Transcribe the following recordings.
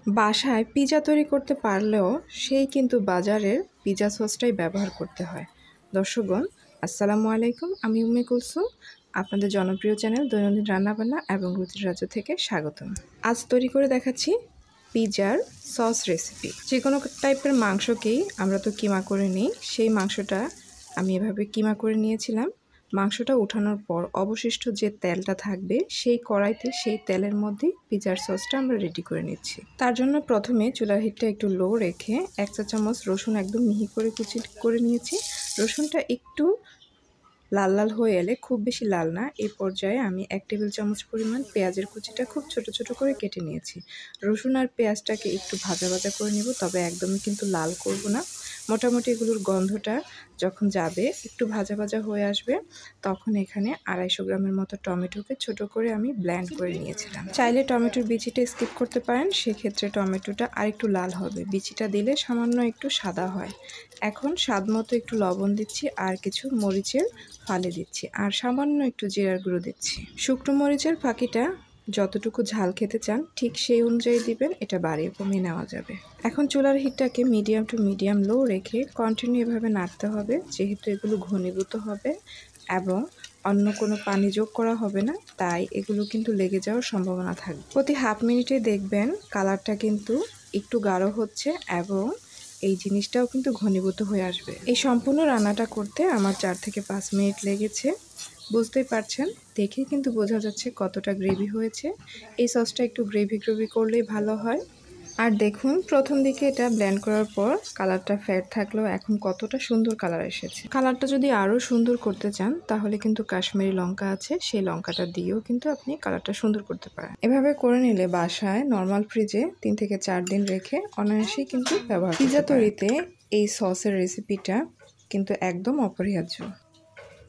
বাসায় পিৎজা তৈরি করতে পারলেও সেই কিন্তু বাজারের পিৎজা সসটাই ব্যবহার করতে হয়। দর্শকগণ, আসসালামু আলাইকুম। আমি উম্মে কুলসুম, আপনাদের জনপ্রিয় চ্যানেল দৈনন্দিন রান্নাবান্না এবং রুচির রাজ্য থেকে স্বাগতম। আজ তৈরি করে দেখাচ্ছি পিৎজার সস রেসিপি। যে কোনো টাইপের মাংসকেই আমরা তো কিমা করে নিই, সেই মাংসটা আমি এভাবে কিমা করে নিয়েছিলাম। মাংসটা উঠানোর পর অবশিষ্ট যে তেলটা থাকবে সেই কড়াইতে সেই তেলের মধ্যে পিৎজার সসটা আমরা রেডি করে নিচ্ছি। তার জন্য প্রথমে চুলার হিটটা একটু লো রেখে 1 চা চামচ রসুন একদম মিহি করে কুচি করে নিয়েছি। রসুনটা একটু লাল লাল হয়ে এলে, খুব বেশি লাল না, এই পর্যায়ে আমি 1 টেবিল চামচ পরিমাণ পেঁয়াজের কুচিটা খুব ছোট ছোট করে কেটে নিয়েছি। রসুন আর পেঁয়াজটাকে একটু ভাজা ভাজা করে নেব, তবে একদমই কিন্তু লাল করব না। মোটামুটি এগুলোর গন্ধটা যখন যাবে, একটু ভাজা ভাজা হয়ে আসবে, তখন এখানে 250 গ্রামের মতো টমেটোকে ছোট করে আমি ব্লেন্ড করে নিয়েছিলাম। চাইলে টমেটোর বিচিটা স্কিপ করতে পারেন, সেক্ষেত্রে টমেটোটা আরেকটু লাল হবে। বিচিটা দিলে সামান্য একটু সাদা হয়। এখন স্বাদ মতো একটু লবণ দিচ্ছি, আর কিছু মরিচের ফালি দিচ্ছি, আর সামান্য একটু জিরার গুঁড়ো দিচ্ছি। শুকনো মরিচের ফাঁকিটা যতটুকু ঝাল খেতে চান ঠিক সেই অনুযায়ী দিবেন, এটা বাড়িয়ে কমিয়ে নেওয়া যাবে। এখন চুলার হিটটাকে মিডিয়াম টু মিডিয়াম লো রেখে কন্টিনিউ এভাবে নাড়তে হবে, যেহেতু এগুলো ঘনীভূত হবে এবং অন্য কোনো পানি যোগ করা হবে না, তাই এগুলো কিন্তু লেগে যাওয়ার সম্ভাবনা থাকবে। প্রতি হাফ মিনিটে দেখবেন কালারটা কিন্তু একটু গাঢ় হচ্ছে এবং এই জিনিসটাও কিন্তু ঘনীভূত হয়ে আসবে। এই সম্পূর্ণ রান্নাটা করতে আমার 4 থেকে 5 মিনিট লেগেছে। বুঝতেই পারছেন, দেখে কিন্তু বোঝা যাচ্ছে কতটা গ্রেভি হয়েছে। এই সসটা একটু গ্রেভি গ্রেভি করলেই ভালো হয়। আর দেখুন, প্রথম দিকে এটা ব্লেন্ড করার পর কালারটা ফ্যাট থাকলেও এখন কতটা সুন্দর কালার এসেছে। কালারটা যদি আরও সুন্দর করতে চান তাহলে কিন্তু কাশ্মীরি লঙ্কা আছে, সেই লঙ্কাটা দিয়েও কিন্তু আপনি কালারটা সুন্দর করতে পারেন। এভাবে করে নিলে বাসায় নর্মাল ফ্রিজে 3 থেকে 4 দিন রেখে অনায়াসেই কিন্তু ব্যবহার করতে পারেন। পিৎজা তৈরিতে এই সসের রেসিপিটা কিন্তু একদম অপরিহার্য।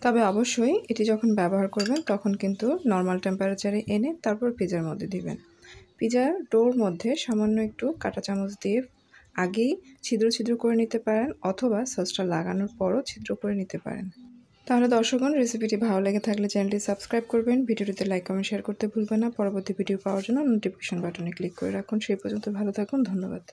তবে অবশ্যই এটি যখন ব্যবহার করবেন তখন কিন্তু নর্মাল টেম্পারেচারে এনে তারপর পিৎজার মধ্যে দিবেন। পিৎজার ডোর মধ্যে সামান্য একটু কাঁটা চামচ দিয়ে আগেই ছিদ্র ছিদ্র করে নিতে পারেন, অথবা সসটা লাগানোর পরও ছিদ্র করে নিতে পারেন। তাহলে দর্শকগণ, রেসিপিটি ভালো লেগে থাকলে চ্যানেলটি সাবস্ক্রাইব করবেন, ভিডিওটিতে লাইক কমেন্ট শেয়ার করতে ভুলবেন না। পরবর্তী ভিডিও পাওয়ার জন্য নোটিফিকেশন বাটনে ক্লিক করে রাখুন। সেই পর্যন্ত ভালো থাকুন, ধন্যবাদ।